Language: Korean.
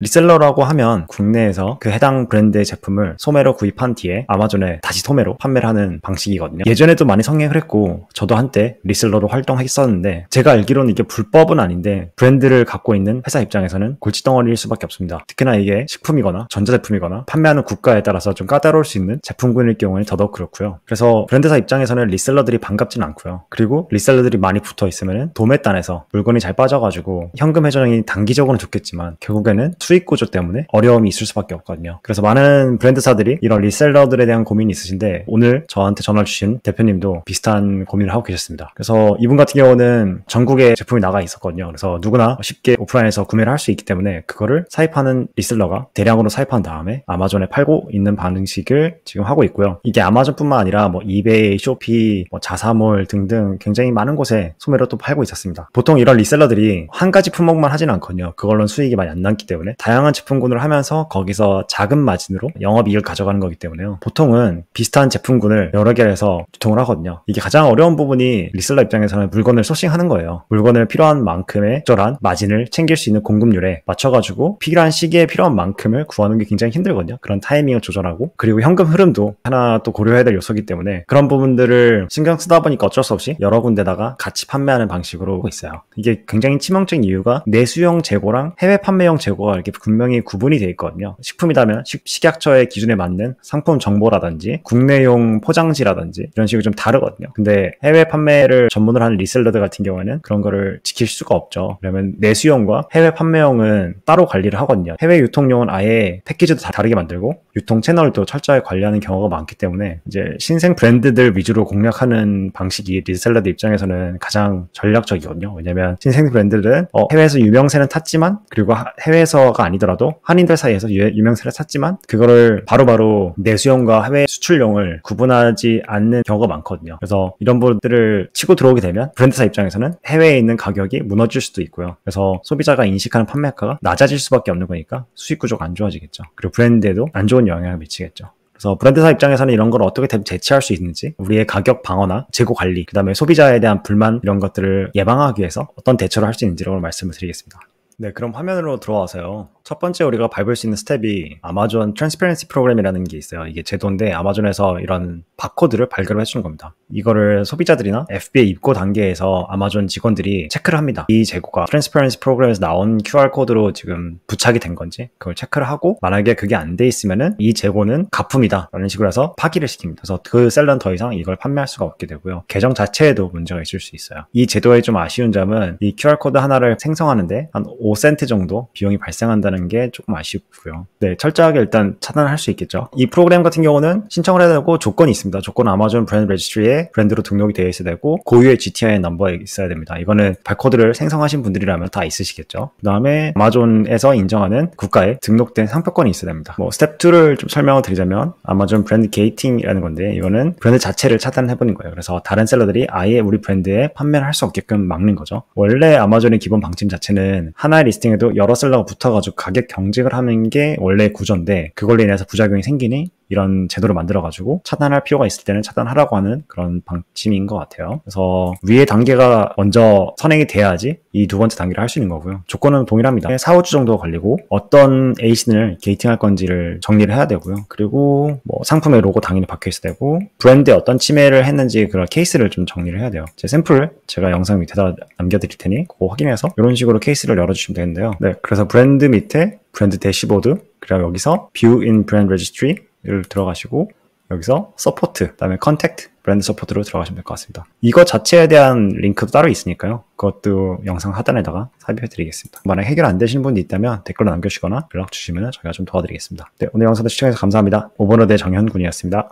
리셀러라고 하면 국내에서 그 해당 브랜드의 제품을 소매로 구입한 뒤에 아마존에 다시 소매로 판매를 하는 방식이거든요. 예전에도 많이 성행을 했고 저도 한때 리셀러로 활동했었는데 제가 알기로는 이게 불법은 아닌데 브랜드를 갖고 있는 회사 입장에서는 골칫덩어리일 수밖에 없습니다. 특히나 이게 식품이거나 전자제품이거나 판매하는 국가에 따라서 좀 까다로울 수 있는 제품군일 경우에는 더더욱 그렇고요. 그래서 브랜드사 입장에서는 리셀러들이 반갑진 않고요. 그리고 리셀러들이 많이 붙어 있으면 도매단에서 물건이 잘 빠져가지고 현금 회전이 단기적으로는 좋겠지만 결국에는 수익 구조 때문에 어려움이 있을 수밖에 없거든요. 그래서 많은 브랜드사들이 이런 리셀러들에 대한 고민이 있으신데 오늘 저한테 전화 주신 대표님도 비슷한 고민을 하고 계셨습니다. 그래서 이분 같은 경우는 전국에 제품이 나가 있었거든요. 그래서 누구나 쉽게 오프라인에서 구매를 할 수 있기 때문에 그거를 사입하는 리셀러가 대량으로 사입한 다음에 아마존에 팔고 있는 방식을 지금 하고 있고요. 이게 아마존뿐만 아니라 뭐 이베이, 쇼피, 자사몰 등등 굉장히 많은 곳에 소매로 또 팔고 있었습니다. 보통 이런 리셀러들이 한 가지 품목만 하진 않거든요. 그걸로는 수익이 많이 안 남기 때문에 다양한 제품군을 하면서 거기서 작은 마진으로 영업이익을 가져가는 거기 때문에요. 보통은 비슷한 제품군을 여러 개를 해서 유통을 하거든요. 이게 가장 어려운 부분이 리셀러 입장에서는 물건을 소싱하는 거예요. 물건을 필요한 만큼의 적절한 마진을 챙길 수 있는 공급률에 맞춰가지고 필요한 시기에 필요한 만큼을 구하는 게 굉장히 힘들거든요. 그런 타이밍을 조절하고 그리고 현금 흐름도 하나 또 고려해야 될 요소이기 때문에 그런 부분들을 신경 쓰다 보니까 어쩔 수 없이 여러 군데다가 같이 판매하는 방식으로 하고 있어요. 이게 굉장히 치명적인 이유가 내수용 재고랑 해외 판매용 재고가 이렇게 분명히 구분이 되어 있거든요. 식품이라면 식약처의 기준에 맞는 상품 정보라든지 국내용 포장지라든지 이런 식으로 좀 다르거든요. 근데 해외 판매를 전문으로 하는 리셀러들 같은 경우에는 그런 거를 지킬 수가 없죠. 그러면 내수용과 해외 판매용은 따로 관리를 하거든요. 해외 유통용은 아예 패키지도 다 다르게 만들고 유통 채널도 철저하게 관리하는 경우가 많기 때문에 이제 신생 브랜드들 위주로 공략하는 방식이 리셀러들 입장에서는 가장 전략적이거든요. 왜냐면 신생 브랜드들은 해외에서 유명세는 탔지만 그리고 해외에서가 아니더라도 한인들 사이에서 유명세를 탔지만 그거를 바로바로 내수용과 해외 수출용을 구분하지 않는 경우가 많거든요. 그래서 이런 부분들을 치고 들어오게 되면 브랜드사 입장에서는 해외에 있는 가격이 무너질 수도 있고요. 그래서 소비자가 인식하는 판매가가 낮아질 수밖에 없는 거니까 수익 구조가 안 좋아지겠죠. 그리고 브랜드에도 안 좋은 영향을 미치겠죠. 그래서 브랜드사 입장에서는 이런 걸 어떻게 대체할 수 있는지 우리의 가격 방어나 재고 관리 그 다음에 소비자에 대한 불만 이런 것들을 예방하기 위해서 어떤 대처를 할 수 있는지를 말씀을 드리겠습니다. 네, 그럼 화면으로 들어와서요. 첫 번째 우리가 밟을 수 있는 스텝이 아마존 트랜스퍼런시 프로그램이라는 게 있어요. 이게 제도인데 아마존에서 이런 바코드를 발급을 해주는 겁니다. 이거를 소비자들이나 FBA 입고 단계에서 아마존 직원들이 체크를 합니다. 이 재고가 트랜스퍼런시 프로그램에서 나온 QR코드로 지금 부착이 된 건지 그걸 체크를 하고 만약에 그게 안 돼 있으면은 이 재고는 가품이다 라는 식으로 해서 파기를 시킵니다. 그래서 그 셀러는 더 이상 이걸 판매할 수가 없게 되고요. 계정 자체에도 문제가 있을 수 있어요. 이 제도의 좀 아쉬운 점은 이 QR코드 하나를 생성하는데 한 5센트 정도 비용이 발생한다는 게 조금 아쉽고요. 네, 철저하게 일단 차단할 수 있겠죠. 이 프로그램 같은 경우는 신청을 해야 되고 조건이 있습니다. 조건은 아마존 브랜드 레지스트리에 브랜드로 등록이 되어 있어야 되고 고유의 GTIN 넘버에 있어야 됩니다. 이거는 바코드를 생성하신 분들이라면 다 있으시겠죠. 그 다음에 아마존에서 인정하는 국가에 등록된 상표권이 있어야 됩니다. 스텝 2를 좀 설명을 드리자면 아마존 브랜드 게이팅이라는 건데 이거는 브랜드 자체를 차단해버린 거예요. 그래서 다른 셀러들이 아예 우리 브랜드에 판매를 할 수 없게끔 막는 거죠. 원래 아마존의 기본 방침 자체는 하나의 리스팅에도 여러 셀러가 붙어가지고 가격 경쟁을 하는 게 원래 구조인데 그걸로 인해서 부작용이 생기니 이런 제도를 만들어가지고 차단할 필요가 있을 때는 차단하라고 하는 그런 방침인 것 같아요. 그래서 위의 단계가 먼저 선행이 돼야지 이 두 번째 단계를 할 수 있는 거고요. 조건은 동일합니다. 4, 5주 정도 걸리고 어떤 에이신을 게이팅할 건지를 정리를 해야 되고요. 그리고 상품의 로고 당연히 박혀 있어야 되고 브랜드에 어떤 침해를 했는지 그런 케이스를 좀 정리를 해야 돼요. 제 샘플을 제가 영상 밑에다 남겨드릴 테니 그거 확인해서 이런 식으로 케이스를 열어주시면 되는데요. 네, 그래서 브랜드 밑에 브랜드 대시보드 그리고 여기서 View in Brand Registry를 들어가시고 여기서 서포트, 그다음에 컨택트, 브랜드 서포트로 들어가시면 될 것 같습니다. 이거 자체에 대한 링크도 따로 있으니까요. 그것도 영상 하단에다가 삽입해 드리겠습니다. 만약 해결 안 되시는 분이 있다면 댓글로 남겨주시거나 연락 주시면 저희가 좀 도와드리겠습니다. 네, 오늘 영상도 시청해주셔서 감사합니다. 오버로드의 정현군이었습니다.